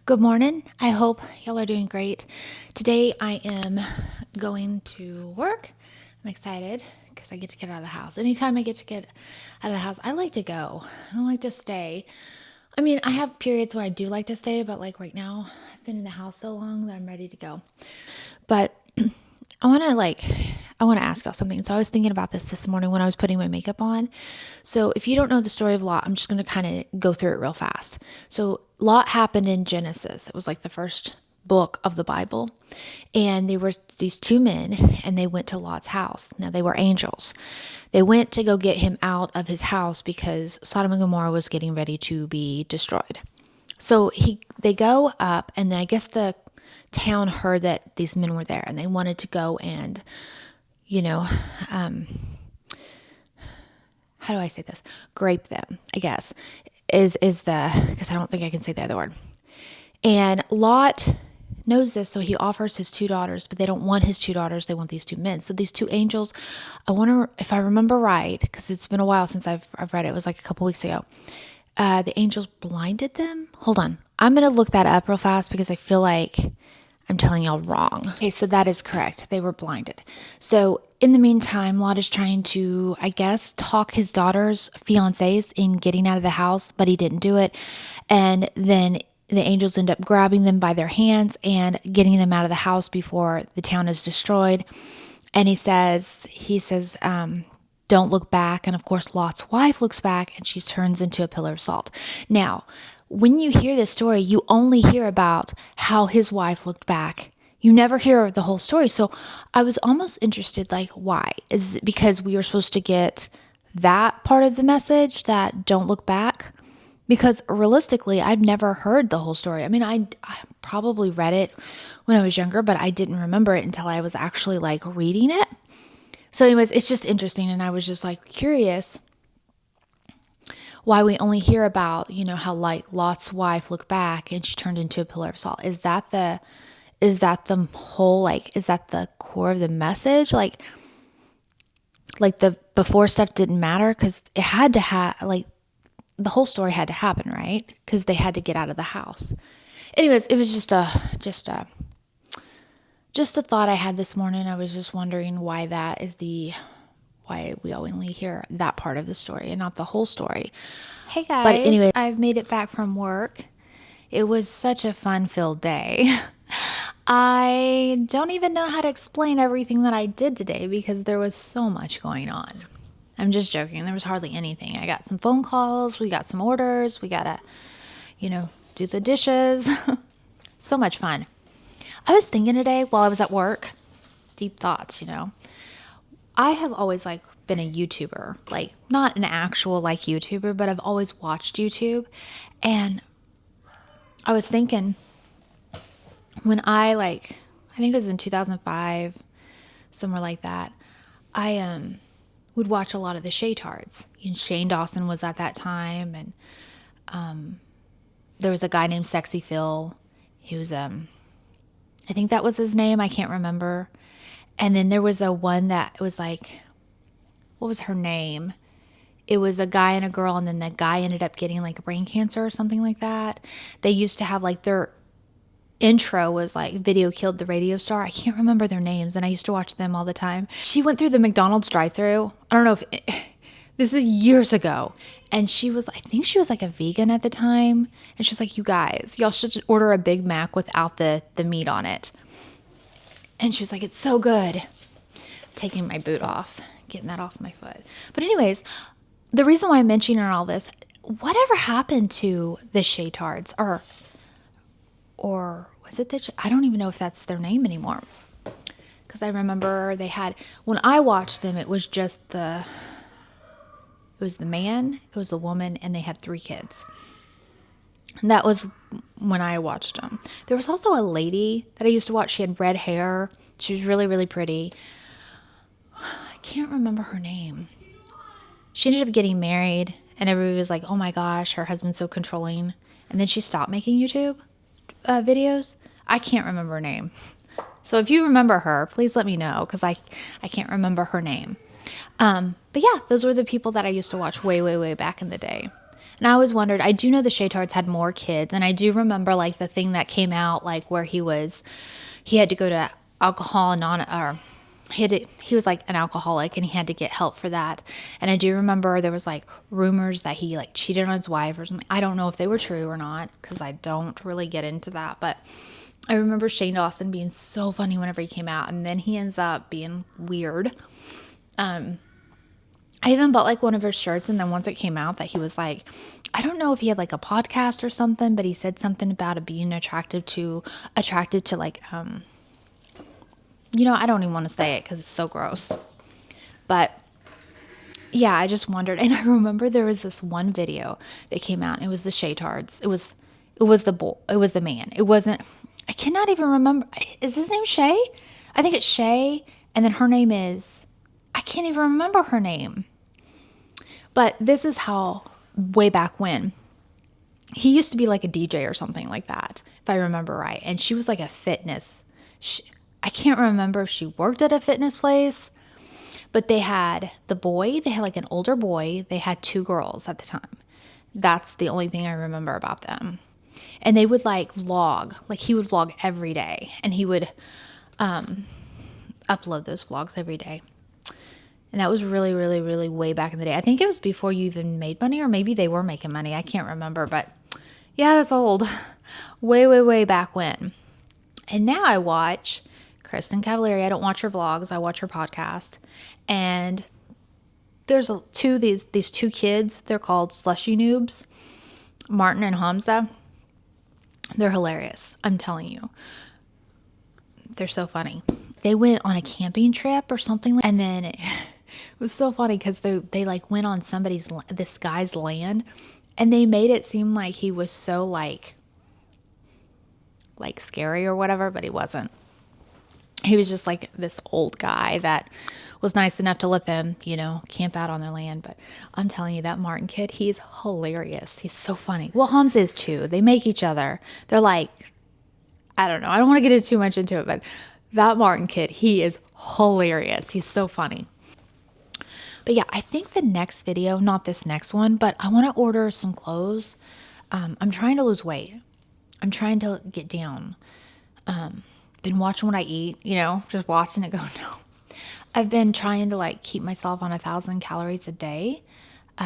Good morning. I hope y'all are doing great. Today I am going to work. I'm excited because I get to get out of the house. Anytime I get to get out of the house, I like to go. I don't like to stay. I mean, I have periods where I do like to stay, but like right now, I've been in the house so long that I'm ready to go. But I want to ask y'all something. So I was thinking about this morning when I was putting my makeup on. So if you don't know the story of Lot, I'm just going to kind of go through it real fast. So Lot happened in Genesis. It was like the first book of the Bible. And there were these two men and they went to Lot's house. Now they were angels. They went to go get him out of his house because Sodom and Gomorrah was getting ready to be destroyed. So they go up, and I guess the town heard that these men were there, and they wanted to go and, how do I say this? Grape them, I guess, because I don't think I can say the other word. And Lot knows this, so he offers his two daughters, but they don't want his two daughters. They want these two men. So these two angels, I wonder if I remember right, because it's been a while since I've read it. It was like a couple weeks ago. The angels blinded them. Hold on. I'm going to look that up real fast because I feel like I'm telling y'all wrong. Okay, so that is correct. They were blinded. So in the meantime, Lot is trying to, I guess, talk his daughter's fiancés in getting out of the house, but he didn't do it. And then the angels end up grabbing them by their hands and getting them out of the house before the town is destroyed. And he says, don't look back. And of course, Lot's wife looks back and she turns into a pillar of salt. Now, when you hear this story, you only hear about how his wife looked back. You never hear the whole story. So I was almost interested, like, why? Is it because we were supposed to get that part of the message, that don't look back? Because realistically, I've never heard the whole story. I mean, I probably read it when I was younger, but I didn't remember it until I was actually like reading it. So anyways, it's just interesting. And I was just like curious why we only hear about, how like Lot's wife looked back and she turned into a pillar of salt. Is that the whole, like, is that the core of the message? Like the before stuff didn't matter because it had to the whole story had to happen, right? Because they had to get out of the house. Anyways, it was just a thought I had this morning. I was just wondering why we only hear that part of the story and not the whole story. Hey guys, but anyway, I've made it back from work. It was such a fun-filled day. I don't even know how to explain everything that I did today because there was so much going on. I'm just joking. There was hardly anything. I got some phone calls. We got some orders. We got to, do the dishes. So much fun. I was thinking today while I was at work, deep thoughts, I have always been a YouTuber, not an actual YouTuber, but I've always watched YouTube. And I was thinking when I think it was in 2005, somewhere like that, I would watch a lot of the Shaytards. And Shane Dawson was at that time, and there was a guy named Sexy Phil. He was I think that was his name. I can't remember. And then there was a one that was what was her name? It was a guy and a girl, and then the guy ended up getting brain cancer or something like that. They used to have their intro was Video Killed the Radio Star. I can't remember their names, and I used to watch them all the time. She went through the McDonald's drive-thru. I don't know if this is years ago, and I think she was a vegan at the time, and she's like, you guys, y'all should order a Big Mac without the meat on it. And she was like, it's so good. Taking my boot off, getting that off my foot. But anyways, the reason why I'm mentioning all this, whatever happened to the Shaytards, or was it I don't even know if that's their name anymore. Because I remember when I watched them, it was just it was the man, it was the woman, and they had 3 kids. And that was when I watched them. There was also a lady that I used to watch. She had red hair. She was really, really pretty. I can't remember her name. She ended up getting married, and everybody was like, oh my gosh, her husband's so controlling. And then she stopped making YouTube videos. I can't remember her name. So if you remember her, please let me know, because I can't remember her name. But yeah, those were the people that I used to watch way, way, way back in the day. And I always wondered, I do know the Shaytards had more kids. And I do remember like the thing that came out, like where he had to go to alcohol or he was like an alcoholic and he had to get help for that. And I do remember there was like rumors that he like cheated on his wife or something. I don't know if they were true or not because I don't really get into that. But I remember Shane Dawson being so funny whenever he came out, and then he ends up being weird. I even bought like one of his shirts, and then once it came out that he was like, I don't know if he had like a podcast or something, but he said something about being attracted to like, I don't even want to say it because it's so gross. But yeah, I just wondered. And I remember there was this one video that came out. And it was the Shaytards. It was the boy. It was the man. It wasn't. I cannot even remember. Is his name Shay? I think it's Shay. And then her name is. I can't even remember her name. But this is how way back when. He used to be like a DJ or something like that, if I remember right. And she was like a fitness. I can't remember if she worked at a fitness place. But they had like an older boy. They had 2 girls at the time. That's the only thing I remember about them. And they would like vlog. Like he would vlog every day. And he would upload those vlogs every day. And that was really, really, really way back in the day. I think it was before you even made money, or maybe they were making money. I can't remember. But yeah, that's old. Way, way, way back when. And now I watch Kristin Cavallari. I don't watch her vlogs. I watch her podcast. And there's these 2 kids. They're called Slushy Noobs, Martin and Hamza. They're hilarious. I'm telling you. They're so funny. They went on a camping trip or something. And then it was so funny because they like went on this guy's land. And they made it seem like he was so like scary or whatever, but he wasn't. He was just like this old guy that was nice enough to let them, camp out on their land. But I'm telling you, that Martin kid, he's hilarious. He's so funny. Well, Hams is too. They make each other. They're like, I don't know. I don't want to get too much into it, but that Martin kid, he is hilarious. He's so funny. But yeah, I think the next video, not this next one, but I want to order some clothes. I'm trying to lose weight. I'm trying to get down. Been watching what I eat, just watching it go, no. I've been trying to like keep myself on 1,000 calories a day.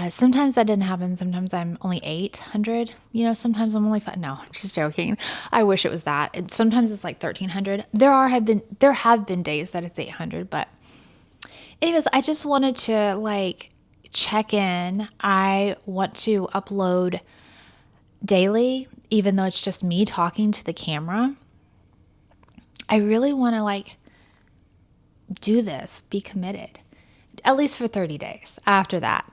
Sometimes that didn't happen. Sometimes I'm only 800, sometimes I'm only 5. No, I'm just joking. I wish it was that. Sometimes it's like 1,300. There have been days that it's 800, but anyways, I just wanted to like check in. I want to upload daily, even though it's just me talking to the camera. I really want to like do this, be committed, at least for 30 days. After that,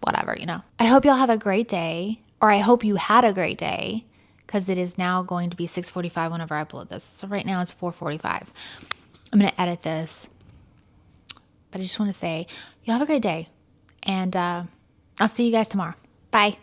whatever, I hope y'all have a great day, or I hope you had a great day, because it is now going to be 6:45 whenever I upload this. So right now it's 4:45. I'm going to edit this, but I just want to say, y'all have a great day, and I'll see you guys tomorrow. Bye.